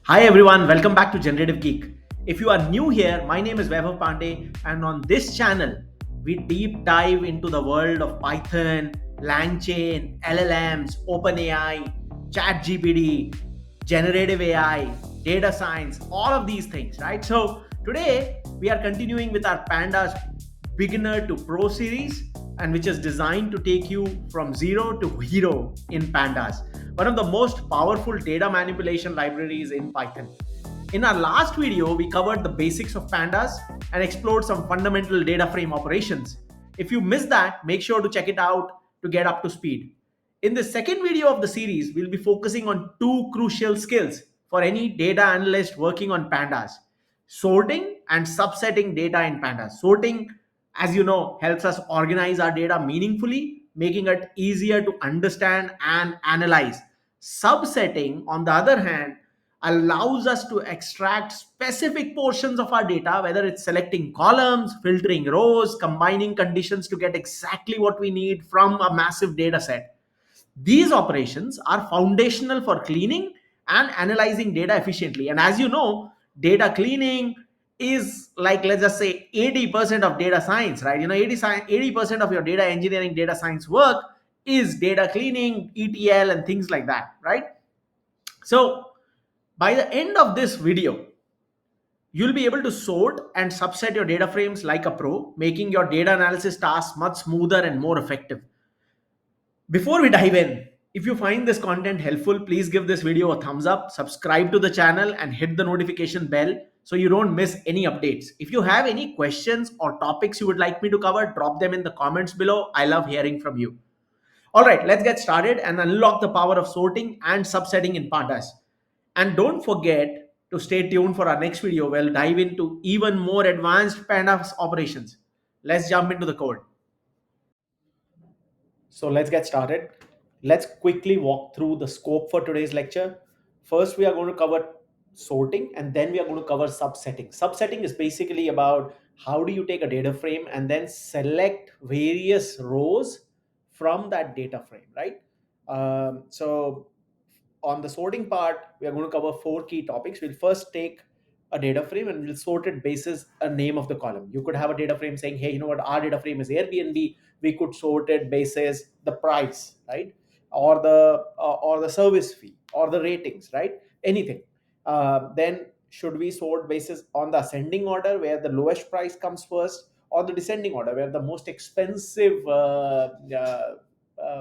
Hi everyone, welcome back to Generative Geek. If you are new here, my name is Vaibhav Pandey, and on this channel, we deep dive into the world of Python, LangChain, LLMs, OpenAI, ChatGPT, generative AI, data science, all of these things, right? So today we are continuing with our Pandas beginner to pro series, and which is designed to take you from zero to hero in Pandas, one of the most powerful data manipulation libraries in Python. In our last video, we covered the basics of Pandas and explored some fundamental data frame operations. If you missed that, make sure to check it out to get up to speed. In the second video of the series, we'll be focusing on two crucial skills for any data analyst working on Pandas: sorting and subsetting data in Pandas. Sorting, as you know, helps us organize our data meaningfully, making it easier to understand and analyze. Subsetting, on the other hand, allows us to extract specific portions of our data, whether it's selecting columns, filtering rows, combining conditions to get exactly what we need from a massive data set. These operations are foundational for cleaning and analyzing data efficiently. And as you know, data cleaning is like, let's just say, 80% of data science, right? 80% of your data engineering, data science work is data cleaning, ETL, and things like that, right? So by the end of this video, you'll be able to sort and subset your data frames like a pro, making your data analysis tasks much smoother and more effective. Before we dive in, if you find this content helpful, please give this video a thumbs up, subscribe to the channel, and hit the notification bell so you don't miss any updates. If you have any questions or topics you would like me to cover, drop them in the comments below. I love hearing from you. All right, let's get started and unlock the power of sorting and subsetting in Pandas. And don't forget to stay tuned for our next video where we'll dive into even more advanced Pandas operations. Let's jump into the code. So let's get started. Let's quickly walk through the scope for today's lecture. First, we are going to cover sorting, and then we are going to cover subsetting. Subsetting is basically about how do you take a data frame and then select various rows from that data frame, right? So on the sorting part, we are going to cover four key topics. We'll first take a data frame and we'll sort it basis a name of the column. You could have a data frame saying, hey, you know what, our data frame is Airbnb. We could sort it basis the price, right? Or the service fee or the ratings, right? Anything. Then should we sort basis on the ascending order where the lowest price comes first, or the descending order where the most expensive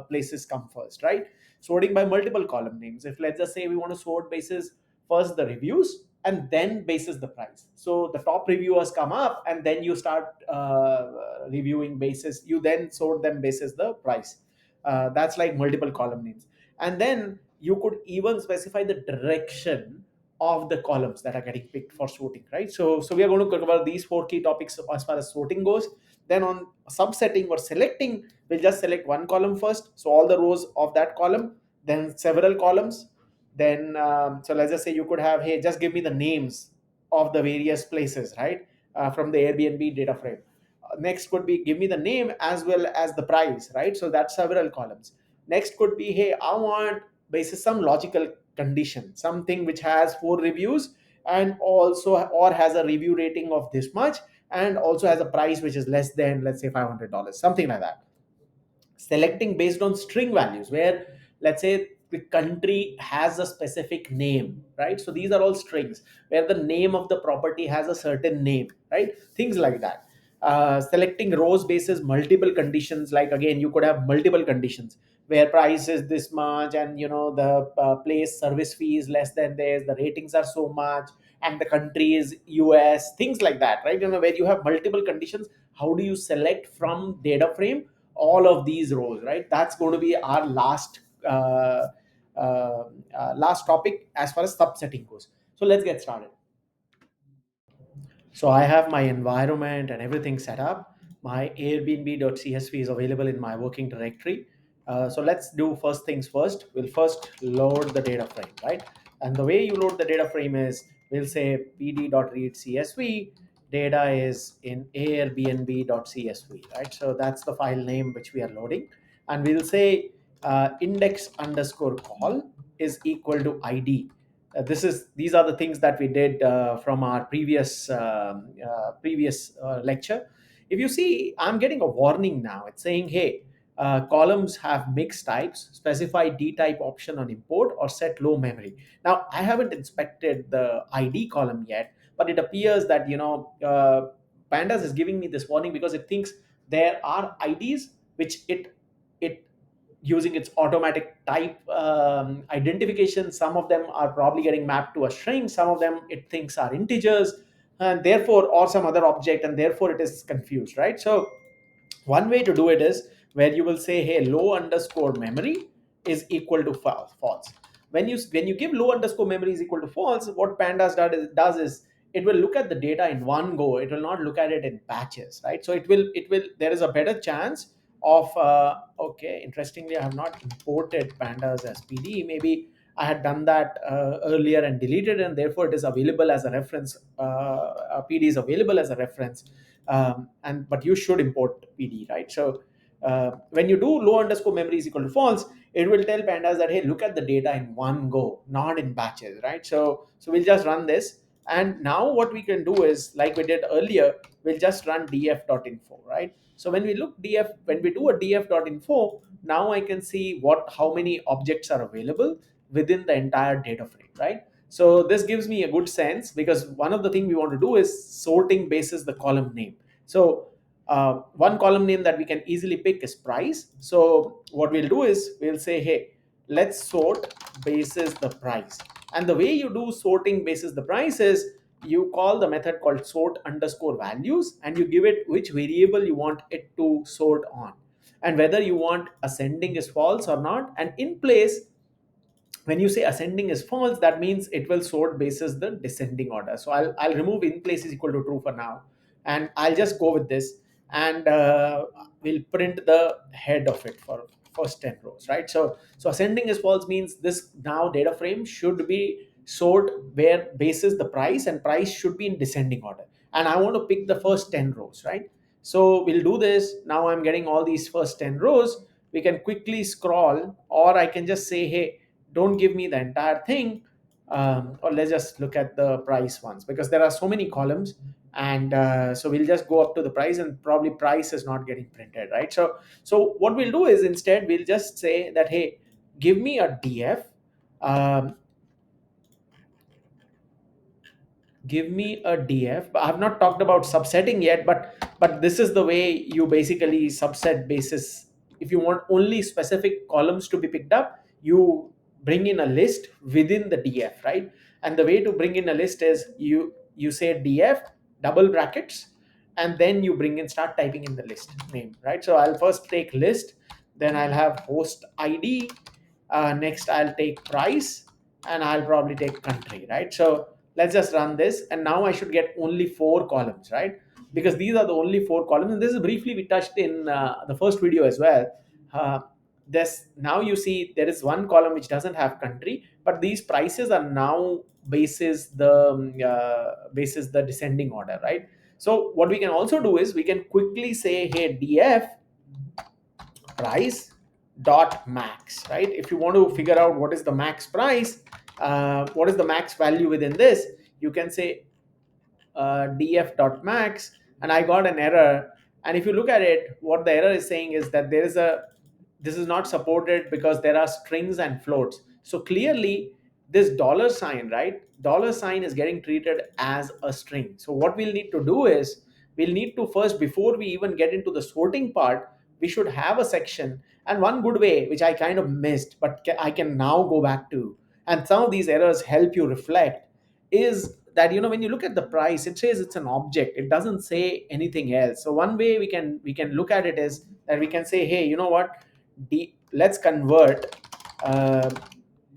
places come first, right? Sorting by multiple column names. If let's just say we want to sort basis first the reviews and then basis the price. So the top reviewers come up and then you start reviewing basis. You then sort them basis the price. That's like multiple column names. And then you could even specify the direction of the columns that are getting picked for sorting, right? So we are going to cover these four key topics as far as sorting goes. Then on subsetting or selecting, we'll just select one column first, so all the rows of that column, then several columns. Then so let's just say you could have, hey, just give me the names of the various places, right? From the Airbnb data frame. Next could be give me the name as well as the price, right? So that's several columns. Next could be, hey, I want basis some logical condition, something which has 4 reviews and also or has a review rating of this much and also has a price which is less than, let's say, $500, something like that. Selecting based on string values where, let's say, the country has a specific name, right? So these are all strings where the name of the property has a certain name, right? Things like that. Selecting rows basis multiple conditions, like again you could have multiple conditions where price is this much and the place service fee is less than this, the ratings are so much, and the country is US, things like that, right? Where you have multiple conditions, how do you select from data frame all of these rows, right? That's going to be our last topic as far as subsetting goes. So let's get started. So I have my environment and everything set up. My airbnb.csv is available in my working directory. So let's do first things first. We'll first load the data frame, right? And the way you load the data frame is we'll say pd.read.csv. Data is in airbnb.csv, right? So that's the file name which we are loading. And we'll say index underscore call is equal to id. These are the things that we did from our previous lecture. If you see, I'm getting a warning now. It's saying, hey, columns have mixed types, specify D type option on import or set low memory. Now, I haven't inspected the ID column yet, but it appears that Pandas is giving me this warning because it thinks there are IDs which it using its automatic type identification. Some of them are probably getting mapped to a string, some of them it thinks are integers, and therefore, or some other object, and therefore it is confused, right? So one way to do it is where you will say, hey, low underscore memory is equal to false. When you give low underscore memory is equal to false, what Pandas does is it will look at the data in one go. It will not look at it in batches, right? So it will there is a better chance of okay, interestingly, I have not imported Pandas as PD. Maybe I had done that earlier and deleted, and therefore it is available as a reference. PD is available as a reference, and but you should import PD, right? So when you do low underscore memory is equal to false, it will tell Pandas that, hey, look at the data in one go, not in batches, right? So we'll just run this, and now what we can do is, like we did earlier, we'll just run df.info, right? So when we do a df.info, now I can see how many objects are available within the entire data frame, right? So this gives me a good sense, because one of the things we want to do is sorting basis the column name. So one column name that we can easily pick is price. So what we'll do is we'll say, hey, let's sort basis the price. And the way you do sorting basis the price is you call the method called sort underscore values, and you give it which variable you want it to sort on, and whether you want ascending is false or not. And in place, when you say ascending is false, that means it will sort basis the descending order. So I'll remove in place is equal to true for now, and I'll just go with this, and we'll print the head of it for first 10 rows, right? So ascending is false means this now data frame should be sort where basis the price, and price should be in descending order, and I want to pick the first 10 rows, right? So we'll do this. Now I'm getting all these first 10 rows. We can quickly scroll, or I can just say, hey, don't give me the entire thing, or let's just look at the price ones, because there are so many columns, and so we'll just go up to the price, and probably price is not getting printed, right? So what we'll do is, instead we'll just say that, hey, give me a df, um, give me a df. But I've not talked about subsetting yet, but this is the way you basically subset basis. If you want only specific columns to be picked up, you bring in a list within the df, right? And the way to bring in a list is you say df double brackets, and then you bring in, start typing in the list name, right? So I'll first take list, then I'll have host id, next I'll take price, and I'll probably take country, right? So let's just run this, and now I should get only 4 columns, right? Because these are the only 4 columns, and this is briefly we touched in the first video as well. uh, this now you see there is one column which doesn't have country, but these prices are now basis the descending order, right? So what we can also do is we can quickly say, hey, df price dot max, right? If you want to figure out what is the max price, what is the max value within this, you can say df.max, and I got an error. And if you look at it, what the error is saying is that this is not supported because there are strings and floats. So clearly this dollar sign, right, dollar sign is getting treated as a string. So what we'll need to do is we'll need to first, before we even get into the sorting part, we should have a section. And one good way, which I kind of missed but I can now go back to, and some of these errors help you reflect, is that when you look at the price, it says it's an object, it doesn't say anything else. So one way we can look at it is that we can say, hey, you know what, let's convert uh,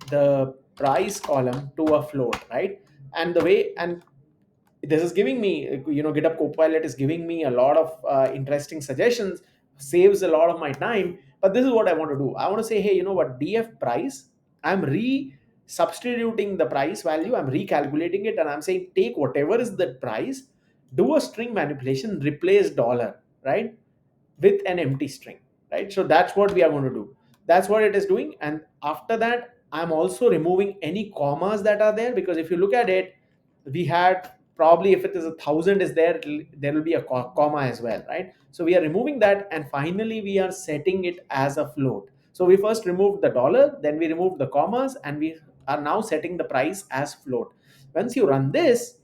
the price column to a float, right? And the way, and this is giving me, GitHub Copilot is giving me a lot of interesting suggestions, saves a lot of my time. But this is what I want to do. I want to say, hey, you know what, df price, I'm substituting the price value, I'm recalculating it, and I'm saying take whatever is the price, do a string manipulation, replace dollar, right, with an empty string, right? So that's what we are going to do. That's what it is doing. And after that, I'm also removing any commas that are there, because if you look at it, we had probably, if it is 1,000 is there, there will be a comma as well, right? So we are removing that, and finally we are setting it as a float. So we first removed the dollar, then we removed the commas, and we are now setting the price as float. Once you run this,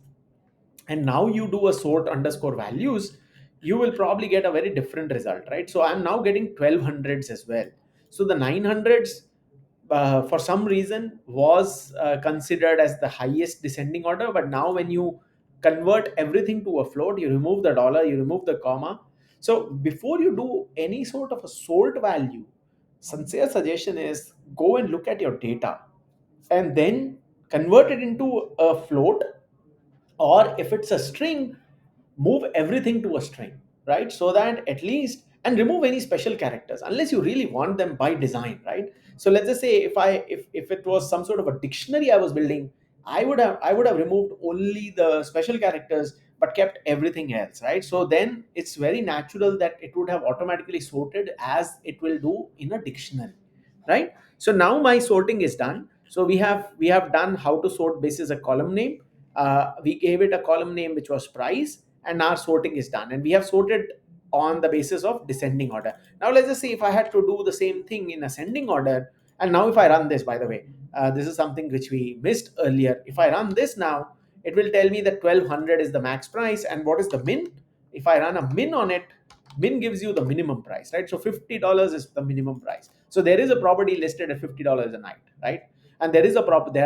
and now you do a sort underscore values, you will probably get a very different result, right? So I'm now getting 1200s as well. So the 900s, for some reason, was considered as the highest descending order, but now when you convert everything to a float, you remove the dollar, you remove the comma. So before you do any sort of a sort value, sincere suggestion is go and look at your data and then convert it into a float, or if it's a string, move everything to a string, right? So that at least, and remove any special characters unless you really want them by design, right? So let's just say if it was some sort of a dictionary I was building, I would have removed only the special characters but kept everything else, right? So then it's very natural that it would have automatically sorted as it will do in a dictionary, right? So now my sorting is done. So we have done how to sort basis a column name. We gave it a column name which was price, and our sorting is done, and we have sorted on the basis of descending order. Now let's just see if I had to do the same thing in ascending order. And now if I run this, by the way, this is something which we missed earlier. If I run this now, it will tell me that 1200 is the max price, and what is the min. If I run a min on it, min gives you the minimum price, right? So $50 is the minimum price. So there is a property listed at $50 a night, right? And there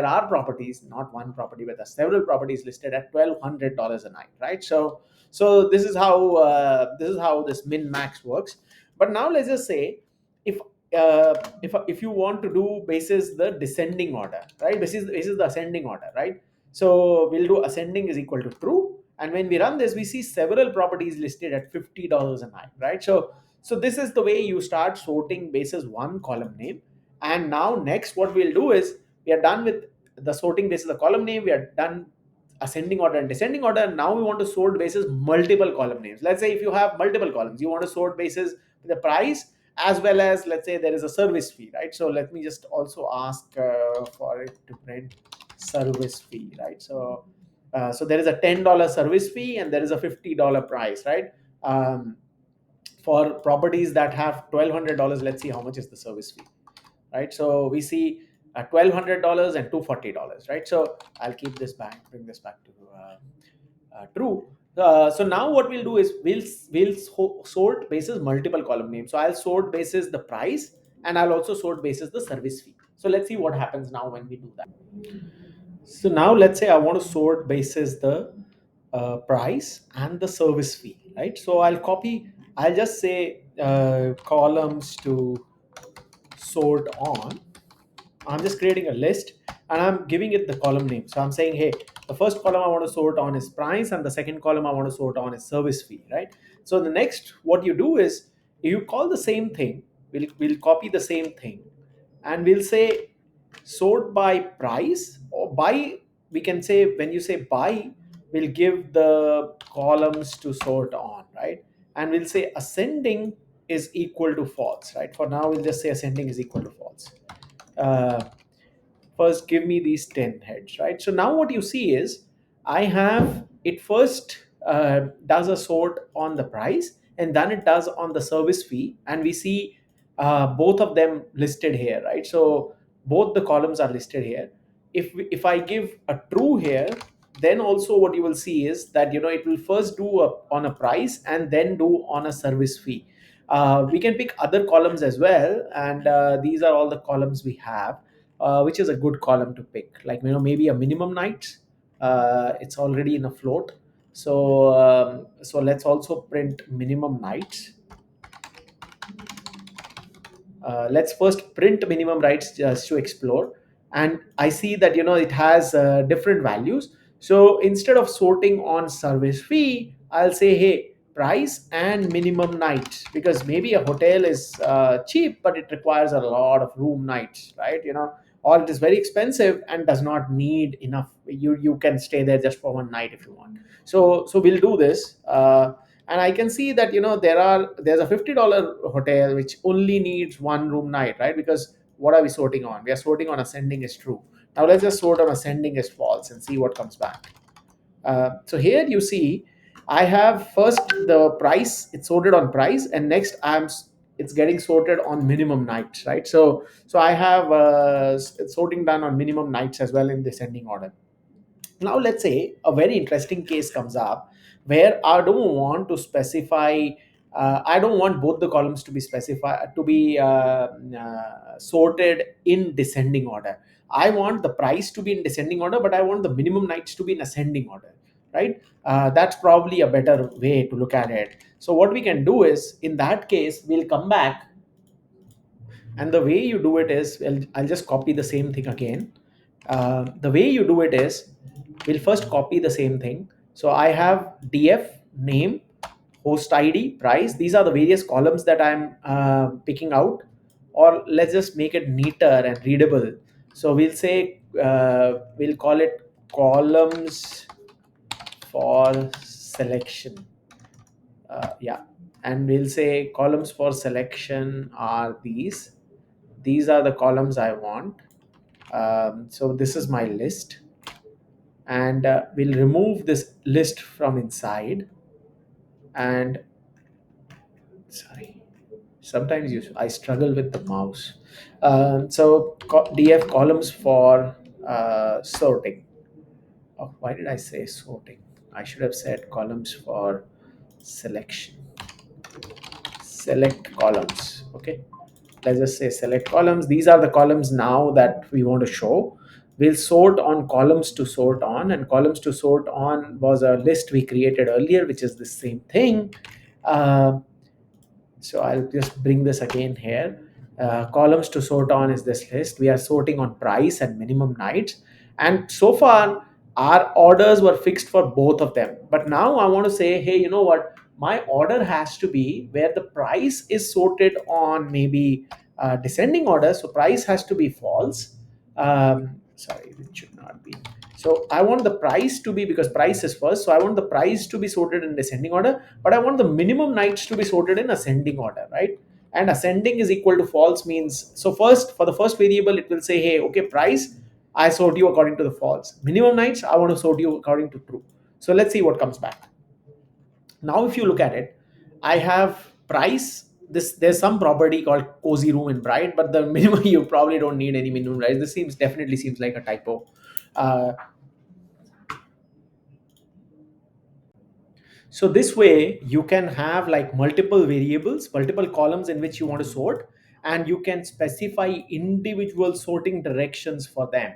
are properties, not one property, but there are several properties listed at $1,200 a night, right? So this is how this min max works. But now let's just say, if if you want to do basis the descending order, right? Basis the ascending order, right? So we'll do ascending is equal to true, and when we run this, we see several properties listed at $50 a night, right? So this is the way you start sorting basis one column name. And now next what we'll do is, we are done with the sorting basis the column name, we are done ascending order and descending order. Now we want to sort basis multiple column names. Let's say if you have multiple columns, you want to sort basis the price, as well as, let's say, there is a service fee, right? So let me just also ask for it to print service fee, right? So there is a $10 service fee, and there is a $50 price, right? For properties that have $1,200, let's see how much is the service fee, right? So we see $1,200 and $240, right? So I'll keep this back, bring this back to true. So now what we'll do is, we'll sort basis multiple column names. So I'll sort basis the price, and I'll also sort basis the service fee. So let's see what happens now when we do that. So now let's say I want to sort basis the price and the service fee, right? So I'll just say columns to sort on. I'm just creating a list, and I'm giving it the column name. So I'm saying, hey, the first column I want to sort on is price, and the second column I want to sort on is service fee, right? So the next, what you do is, you call the same thing. We'll copy the same thing, and we'll say sort by price, or by, we can say, when you say by, we'll give the columns to sort on, right? And we'll say ascending is equal to false, right? For now we'll just say ascending is equal to false. uh, First give me these 10 heads, right? So now what you see is, I have it first does a sort on the price, and then it does on the service fee, and we see both of them listed here, right? So both the columns are listed here. If I give a true here, then also what you will see is that, it will first do on a price, and then do on a service fee. We can pick other columns as well, and these are all the columns we have. Which is a good column to pick, like, maybe a minimum nights. It's already in a float. So let's also print minimum nights. Let's first print minimum rights just to explore. And I see that, it has different values. So instead of sorting on service fee, I'll say, hey, price and minimum nights, because maybe a hotel is cheap, but it requires a lot of room nights, right? Or it is very expensive and does not need enough. You can stay there just for one night if you want. So we'll do this. And I can see that, there's a $50 hotel which only needs one room night, right? Because what are we sorting on? We are sorting on ascending is true. Now let's just sort on ascending is false and see what comes back. So here you see I have first the price, it's sorted on price, and next it's getting sorted on minimum nights, right? So I have sorting done on minimum nights as well in descending order. Now let's say a very interesting case comes up where I don't want to specify, I don't want both the columns to be specified to be sorted in descending order. I want the price to be in descending order, but I want the minimum nights to be in ascending order, right? That's probably a better way to look at it. So what we can do is, in that case, we'll come back, and the way you do it is, well, I'll just copy the same thing again. The way you do it is, we'll first copy the same thing. So I have df name, host id, price. These are the various columns that I'm picking out. Or let's just make it neater and readable. So we'll say, we'll call it columns for selection. Yeah, and we'll say columns for selection are these are the columns I want. So this is my list, and we'll remove this list from inside. And sorry, sometimes I struggle with the mouse. So df columns for sorting. Oh, why did I say sorting? I should have said columns for selection. Select columns. Okay, let's just say select columns. These are the columns now that we want to show. We'll sort on columns to sort on, and columns to sort on was a list we created earlier, which is the same thing. uh, so I'll just bring this again here. Columns to sort on is this list. We are sorting on price and minimum nights. And so far, our orders were fixed for both of them. But now I want to say, hey, you know what? My order has to be where the price is sorted on maybe descending order. So price has to be false. Sorry, it should not be. So I want the price to be, because price is first. So I want the price to be sorted in descending order, but I want the minimum nights to be sorted in ascending order, right? And ascending is equal to false means, so first, for the first variable, it will say, hey, okay, price, I sort you according to the false. Minimum nights, I want to sort you according to true. So let's see what comes back. Now, if you look at it, I have price. There's some property called cozy room in Bright, but the minimum, you probably don't need any minimum, right? This definitely seems like a typo. Uh, So this way you can have like multiple variables, multiple columns in which you want to sort, and you can specify individual sorting directions for them,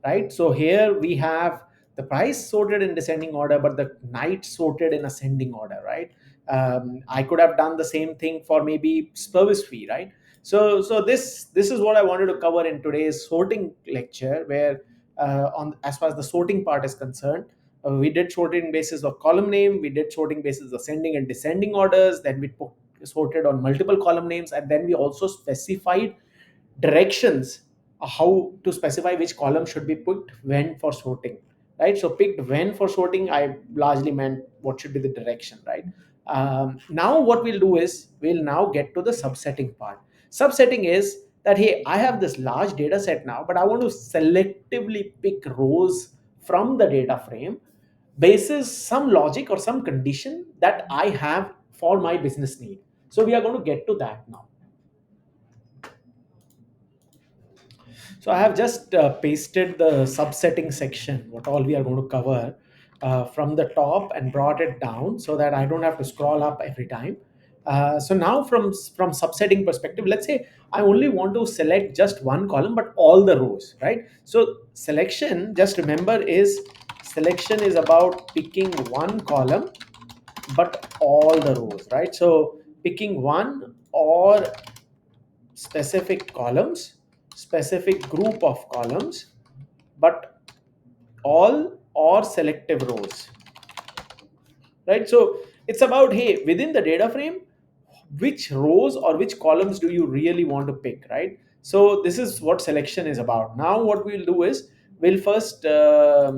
right? So here we have the price sorted in descending order, but the night sorted in ascending order, right? I could have done the same thing for maybe service fee, right? So this is what I wanted to cover in today's sorting lecture, where on as far as the sorting part is concerned, we did sorting basis of column name, we did sorting basis ascending and descending orders, then we sorted on multiple column names, and then we also specified directions, how to specify which column should be picked when for sorting, right? So picked when for sorting, I largely meant what should be the direction, right? Now what we'll do is we'll now get to the subsetting part. Subsetting is that, hey, I have this large data set now, but I want to selectively pick rows from the data frame basis some logic or some condition that I have for my business need. So we are going to get to that now. So I have just pasted the subsetting section, what all we are going to cover from the top, and brought it down so that I don't have to scroll up every time. So now from subsetting perspective, let's say I only want to select just one column, but all the rows, right? So selection, just remember, is selection is about picking one column, but all the rows, right? So picking one or specific columns, specific group of columns, but all or selective rows, right? So it's about, hey, within the data frame, which rows or which columns do you really want to pick, right? So this is what selection is about. Now what we'll do is we'll first uh,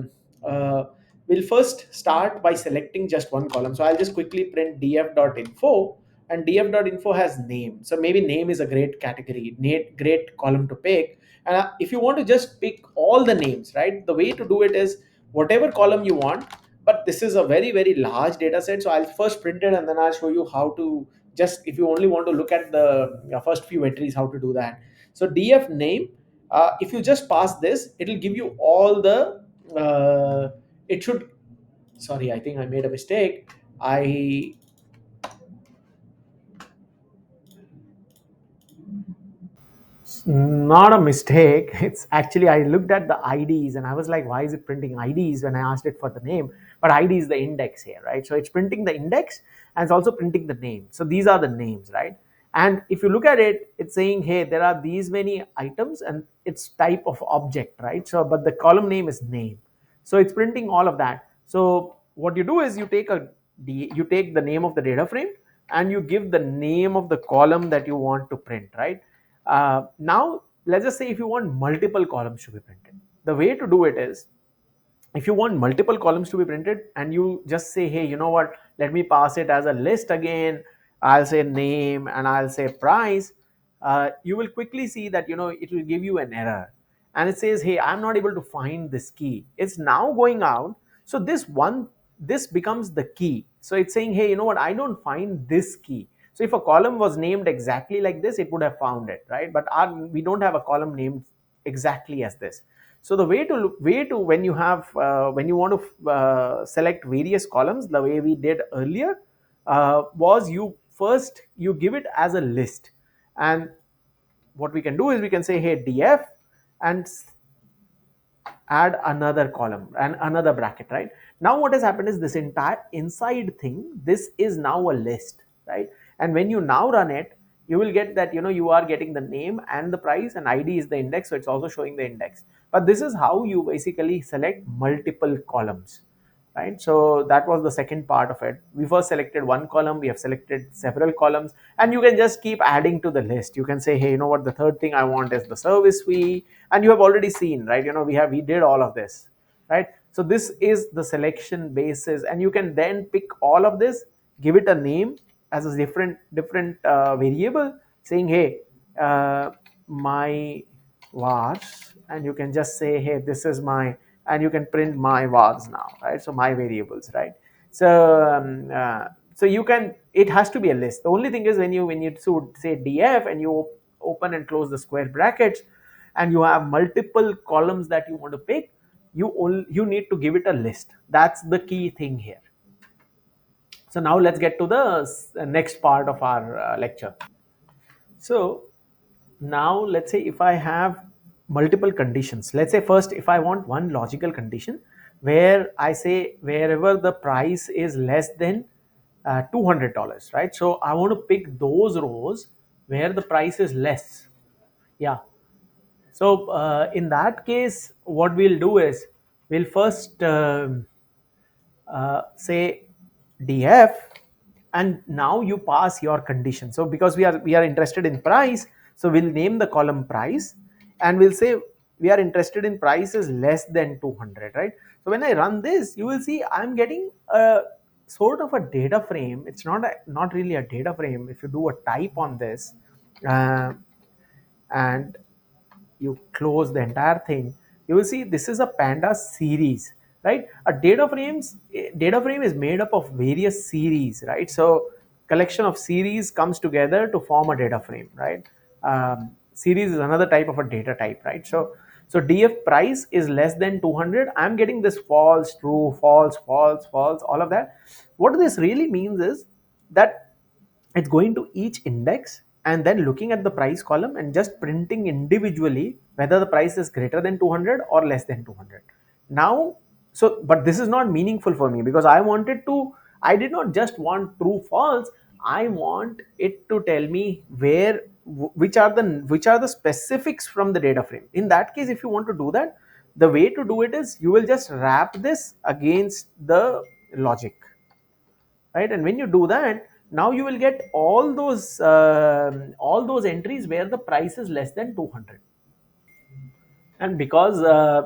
we'll first start by selecting just one column. So I'll just quickly print df.info, and df.info has name. So maybe name is a great category, great column to pick. And if you want to just pick all the names, right, the way to do it is whatever column you want. But this is a very large data set, so I'll first print it and then I'll show you how to, just if you only want to look at the first few entries, how to do that. So df name, if you just pass this, it'll give you all the it should, sorry, I think I made a mistake. I Not a mistake. It's actually, I looked at the IDs and I was like, why is it printing IDs when I asked it for the name? But ID is the index here, right? So it's printing the index and it's also printing the name. So these are the names, right? And if you look at it, it's saying, hey, there are these many items and it's type of object, right? So, but the column name is name. So it's printing all of that. So what you do is you take the name of the data frame and you give the name of the column that you want to print, right? Now, let's just say if you want multiple columns to be printed, the way to do it is, if you want multiple columns to be printed and you just say, hey, you know what, let me pass it as a list again, I'll say name and I'll say price, you will quickly see that, it will give you an error and it says, hey, I'm not able to find this key. It's now going out. So this becomes the key. So it's saying, hey, you know what, I don't find this key. So if a column was named exactly like this, it would have found it, right? But we don't have a column named exactly as this. So the way to when you have when you want to select various columns, the way we did earlier was, you give it as a list. And what we can do is we can say, hey, df, and add another column and another bracket, right? Now what has happened is, this entire inside thing, this is now a list, right? And when you now run it, you will get that, you are getting the name and the price, and id is the index, so it's also showing the index. But this is how you basically select multiple columns, right? So that was the second part of it. We first selected one column, we have selected several columns, and you can just keep adding to the list. You can say, hey, you know what, the third thing I want is the service fee, and you have already seen, right? We did all of this, right? So this is the selection basis, and you can then pick all of this, give it a name as a different variable, saying, hey, my vars, and you can just say, hey, this is my, and you can print my vars now, right? So my variables, right? So you can, it has to be a list. The only thing is, when you say df and you open and close the square brackets and you have multiple columns that you want to pick, you need to give it a list. That's the key thing here. So now let's get to the next part of our lecture. So now let's say if I have multiple conditions, let's say first, if I want one logical condition where I say wherever the price is less than $200, right? So I want to pick those rows where the price is less. Yeah. So in that case, what we'll do is, we'll first say df, and now you pass your condition. So because we are interested in price, so we'll name the column price, and we'll say we are interested in price is less than 200, right? So when I run this, you will see I'm getting a sort of a data frame. It's not really a data frame. If you do a type on this, uh, and you close the entire thing, you will see this is a pandas series, right? A data frame is made up of various series, right? So collection of series comes together to form a data frame, right? Series is another type of a data type, right? So df price is less than 200, I'm getting this false, true, false, false, false, all of that. What this really means is that it's going to each index and then looking at the price column and just printing individually whether the price is greater than 200 or less than 200. Now, so but this is not meaningful for me, because I did not just want true false. I want it to tell me which are the specifics from the data frame. In that case, if you want to do that, the way to do it is, you will just wrap this against the logic, right? And when you do that, now you will get all those entries where the price is less than 200. And because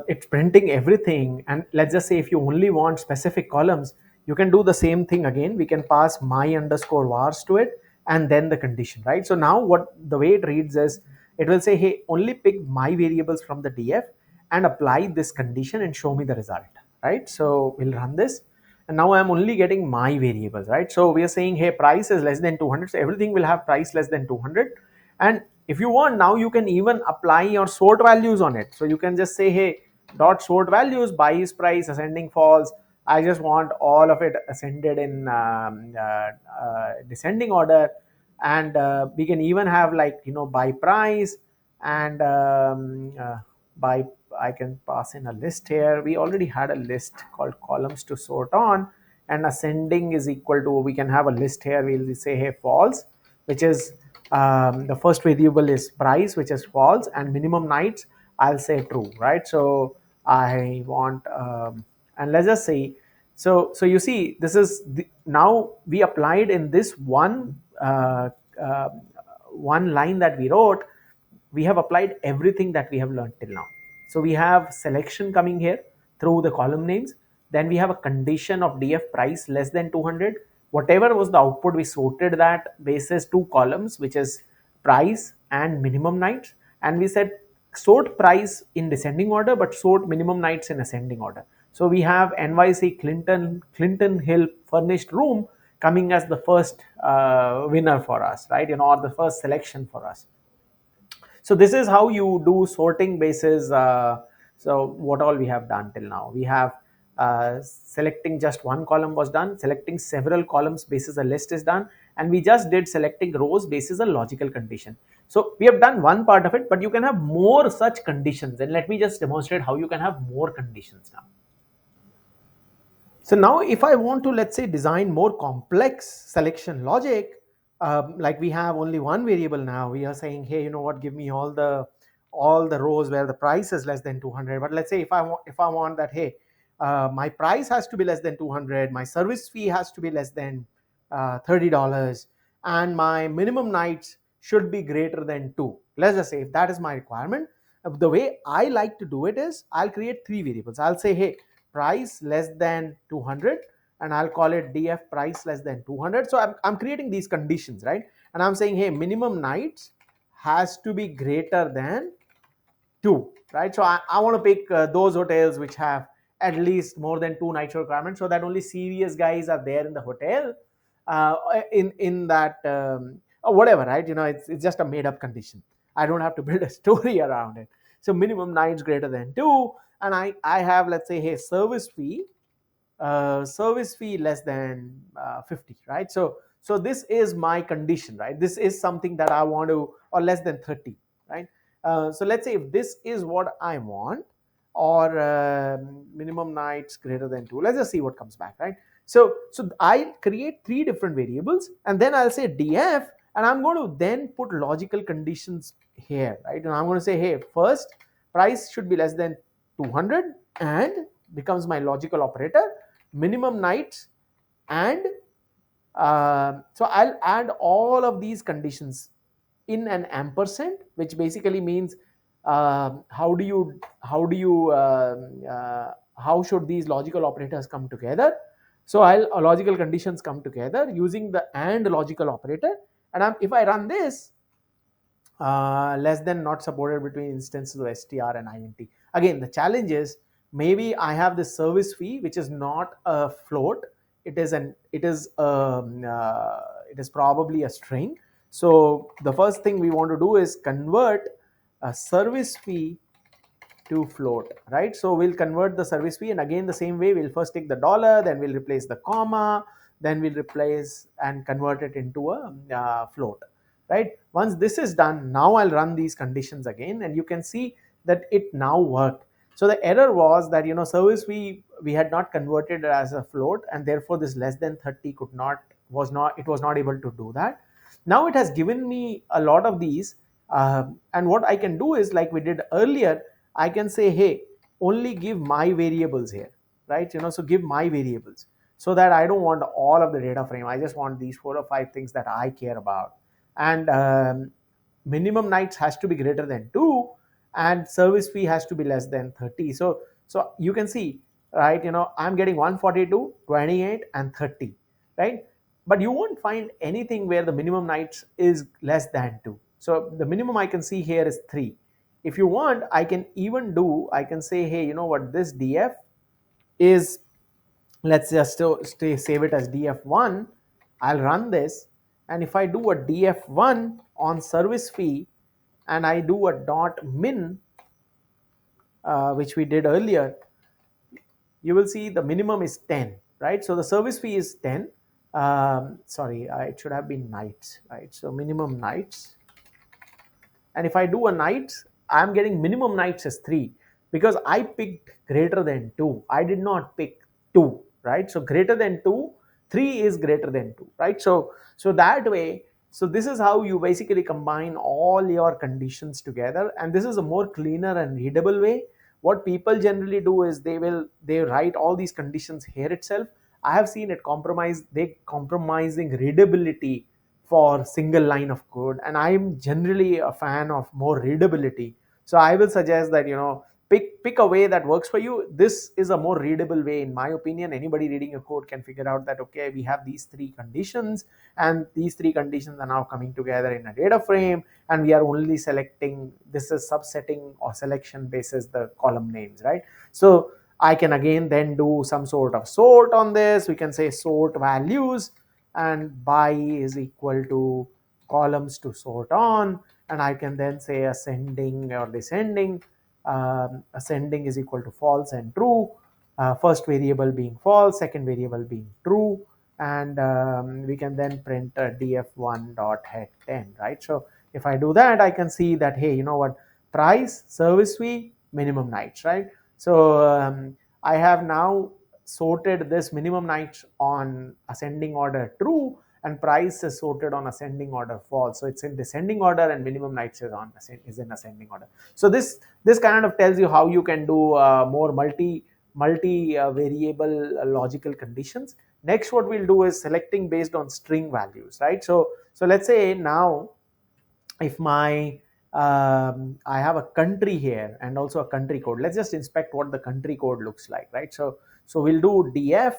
it's printing everything, and let's just say if you only want specific columns, you can do the same thing again. We can pass my underscore vars to it, and then the condition, right? So now what the way it reads is, it will say, hey, only pick my variables from the df and apply this condition and show me the result, right? So we'll run this, and now I'm only getting my variables, right? So we are saying, hey, price is less than 200, so everything will have price less than 200. And if you want, now you can even apply your sort values on it. So you can just say, hey, dot sort values, buy is price, ascending, false. I just want all of it ascended in descending order. And we can even have, like, by price, and by, I can pass in a list here. We already had a list called columns to sort on, and ascending is equal to, we can have a list here. We'll say, hey, false, which is the first variable is price, which is false, and minimum nights, I'll say true, right? So I want, and let's just say, so you see, this is now we applied in this uh, one line that we wrote, we have applied everything that we have learned till now. So we have selection coming here through the column names. Then we have a condition of df price less than 200. Whatever was the output, we sorted that basis two columns, which is price and minimum nights. And we said sort price in descending order, but sort minimum nights in ascending order. So we have NYC Clinton Hill furnished room coming as the first winner for us, right? Or the first selection for us. So this is how you do sorting basis. So what all we have done till now, we have selecting just one column was done, selecting several columns basis a list is done, and we just did selecting rows basis a logical condition. So we have done one part of it, but you can have more such conditions, and let me just demonstrate how you can have more conditions now. So now if I want to, let's say, design more complex selection logic, like we have only one variable now, we are saying, hey, you know what, give me all the rows where the price is less than 200. But let's say if I want that, hey, my price has to be less than 200, my service fee has to be less than $30, and my minimum nights should be greater than 2. Let's just say if that is my requirement, the way I like to do it is, I'll create three variables. I'll say, hey, price less than 200, and I'll call it df price less than 200. So I'm creating these conditions, right? And I'm saying, hey, minimum nights has to be greater than 2, right? So I want to pick those hotels which have at least more than 2 nights requirement, so that only serious guys are there in the hotel, uh, in that, or whatever, right? It's just a made up condition. I don't have to build a story around it. So minimum nights greater than 2, and I have, let's say, hey, service fee less than 50, right? So this is my condition, right? This is something that I want to, or less than 30, right? So let's say if this is what I want, or minimum nights greater than 2, let's just see what comes back, right? So I create three different variables, and then I'll say df, and I'm going to then put logical conditions here, right? And I'm going to say, hey, first, price should be less than 200, and becomes my logical operator, minimum nights, and so I'll add all of these conditions in an ampersand, which basically means, how should these logical operators come together. So logical conditions come together using the and logical operator, and if I run this, less than not supported between instances of str and int. Again, the challenge is, maybe I have this service fee which is not a float, it is probably a string. So the first thing we want to do is convert a service fee to float, right? So we'll convert the service fee, and again the same way, we'll first take the dollar, then we'll replace the comma, then we'll replace and convert it into a float, right? Once this is done, now I'll run these conditions again, and you can see that it now worked. So the error was that, service fee, we had not converted it as a float, and therefore this less than 30 was not able to do that. Now it has given me a lot of these, and what I can do is, like we did earlier, I can say, hey, only give my variables here, right? So give my variables, so that I don't want all of the data frame. I just want these 4 or 5 things that I care about. And minimum nights has to be greater than 2, and service fee has to be less than 30. So you can see, right? I'm getting 142, 28, and 30, right? but you won't find anything where the minimum nights is less than 2. So the minimum I can see here is 3. If you want, I can say, hey, you know what, this df is, let's just save it as df1. I'll run this, and if I do a df1 on service fee and I do a dot min, which we did earlier, you will see the minimum is 10, right? So the service fee is 10. Sorry, it should have been nights, right? So minimum nights, and if I do a nights, I'm getting minimum nights as 3, because I picked greater than 2. I did not pick 2, right? So greater than 2, 3 is greater than 2, right? So that way, so this is how you basically combine all your conditions together, and this is a more cleaner and readable way. What people generally do is they write all these conditions here itself. I have seen it compromising readability for single line of code, and I'm generally a fan of more readability. So I will suggest that, pick a way that works for you. This is a more readable way, in my opinion. Anybody reading a code can figure out that, okay, we have these three conditions, and these three conditions are now coming together in a data frame, and we are only selecting, this is subsetting or selection basis the column names, right? So I can again then do some sort of sort on this. We can say sort values, and by is equal to columns to sort on, and I can then say ascending or descending. Ascending is equal to false and true, first variable being false, second variable being true, and we can then print df1 dot head 10, right? So if I do that, I can see that, hey, you know what, price, service fee, minimum nights, right? So I have now sorted this minimum nights on ascending order true, and price is sorted on ascending order false. So it's in descending order, and minimum nights is in ascending order. So this kind of tells you how you can do more multi variable logical conditions. Next, what we'll do is selecting based on string values, right? So let's say now, if I have a country here and also a country code. Let's just inspect what the country code looks like, right? So we'll do df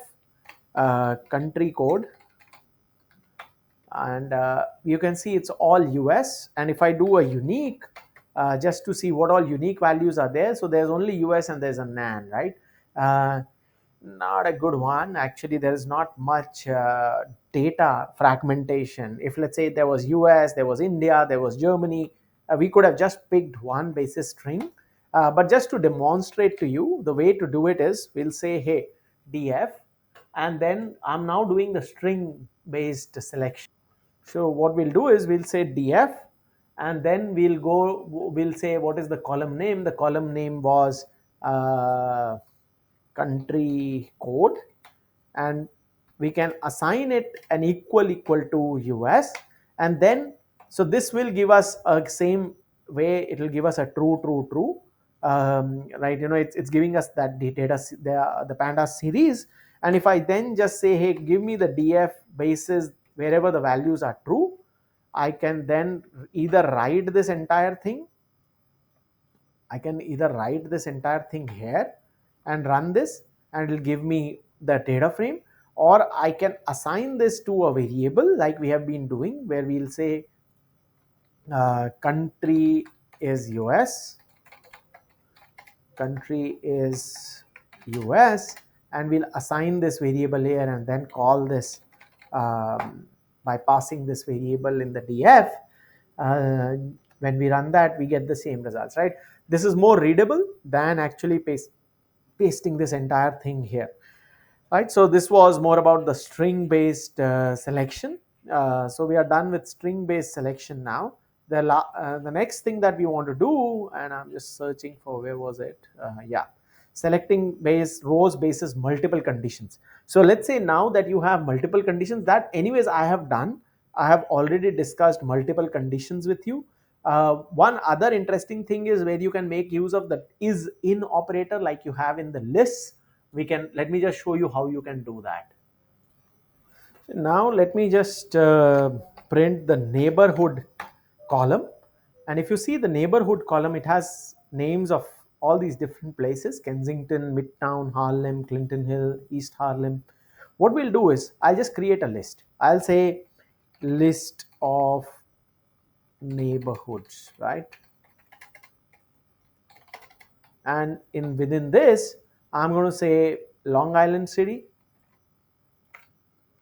country code, and you can see it's all US. And if I do a unique, just to see what all unique values are there, so there's only US and there's a nan, right? uh, Not a good one. Actually, there is not much data fragmentation. If, let's say, there was US, there was India, there was Germany, we could have just picked one basis string. But just to demonstrate to you, the way to do it is, we'll say, hey, df, and then I'm now doing the string based selection. So what we'll do is, we'll say df, and then we'll say what is the column name. The column name was uh, country code, and we can assign it an equal to US, and then, so this will give us a same way, it will give us a true, right? It's giving us that the data, the pandas series. And if I then just say, hey, give me the df basis wherever the values are true, I can then either write this entire thing I can either write this entire thing here and run this, and it will give me the data frame, or I can assign this to a variable like we have been doing, where we'll say country is US, country is US, and we'll assign this variable here and then call this by passing this variable in the df. uh, when we run that, we get the same results, right? This is more readable than actually pasting this entire thing here, right? So this was more about the string based selection. So we are done with string based selection now. The next thing that we want to do, and I'm just searching for, where was it, yeah, selecting base rows basis multiple conditions. So let's say now that you have multiple conditions, that anyways I have done, I have already discussed multiple conditions with you. One other interesting thing is where you can make use of the is in operator like you have in the lists. Let me just show you how you can do that. Now let me just print the neighborhood column, and if you see the neighborhood column, it has names of all these different places: Kensington, Midtown, Harlem, Clinton Hill, East Harlem. What we'll do is I'll just create a list. I'll say list of neighborhoods, right? And in within this, I'm going to say Long Island City.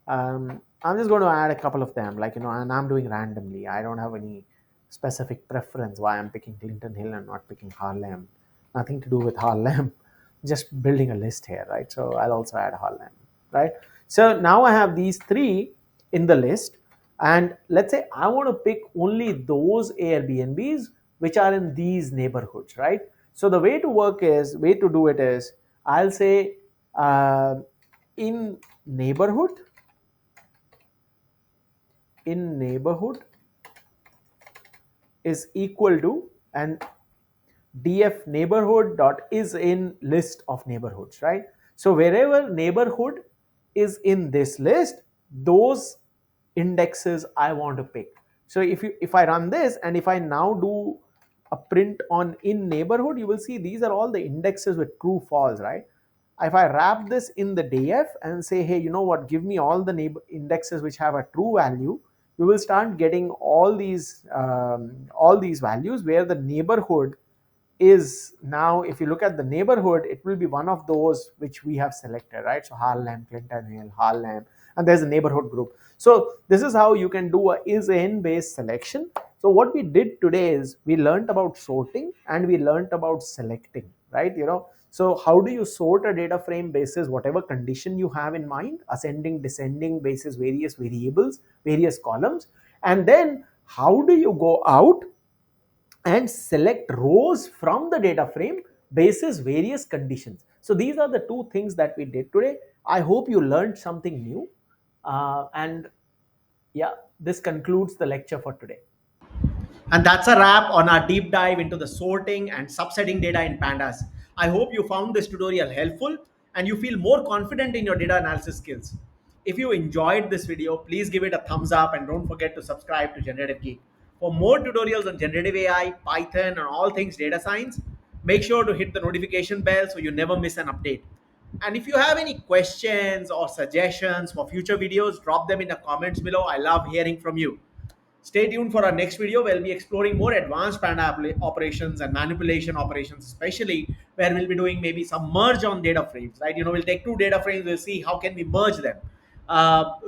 I'm just going to add a couple of them, like, and I'm doing randomly. I don't have any specific preference why I'm picking Clinton Hill and not picking Harlem. Nothing to do with Harlem. Just building a list here, right? So I'll also add Harlem, right? So now I have these three in the list, and let's say I want to pick only those Airbnbs which are in these neighborhoods, right? So the way to do it is, I'll say in neighborhood in neighborhood is equal to, and df neighborhood dot is in list of neighborhoods, right? So wherever neighborhood is in this list, those indexes I want to pick. So if I run this, and if I now do a print on in neighborhood, you will see these are all the indexes with true false, right? If I wrap this in the df and say, hey, you know what, give me all the neighbor indexes which have a true value, you will start getting all these values where the neighborhood is now, if you look at the neighborhood, it will be one of those which we have selected, right? So Harlem, Clinton Hill, Harlem, and there's a neighborhood group. So this is how you can do a is in based selection. So what we did today is we learned about sorting and we learned about selecting, right? So how do you sort a data frame basis whatever condition you have in mind, ascending, descending basis various variables, various columns, and then how do you go out and select rows from the data frame basis various conditions. So these are the two things that we did today. I hope you learned something new. And yeah, this concludes the lecture for today. And that's a wrap on our deep dive into the sorting and subsetting data in Pandas. I hope you found this tutorial helpful and you feel more confident in your data analysis skills. If you enjoyed this video, please give it a thumbs up and don't forget to subscribe to Generative Geek. For more tutorials on generative AI, Python, and all things data science, make sure to hit the notification bell so you never miss an update. And if you have any questions or suggestions for future videos, drop them in the comments below. I love hearing from you. Stay tuned for our next video where we'll be exploring more advanced Panda operations and manipulation operations, especially where we'll be doing maybe some merge on data frames, right? We'll take two data frames, we'll see how can we merge them.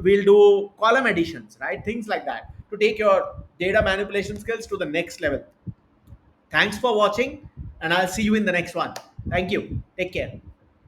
We'll do column additions, right? Things like that to take your data manipulation skills to the next level. Thanks for watching, and I'll see you in the next one. Thank you. Take care.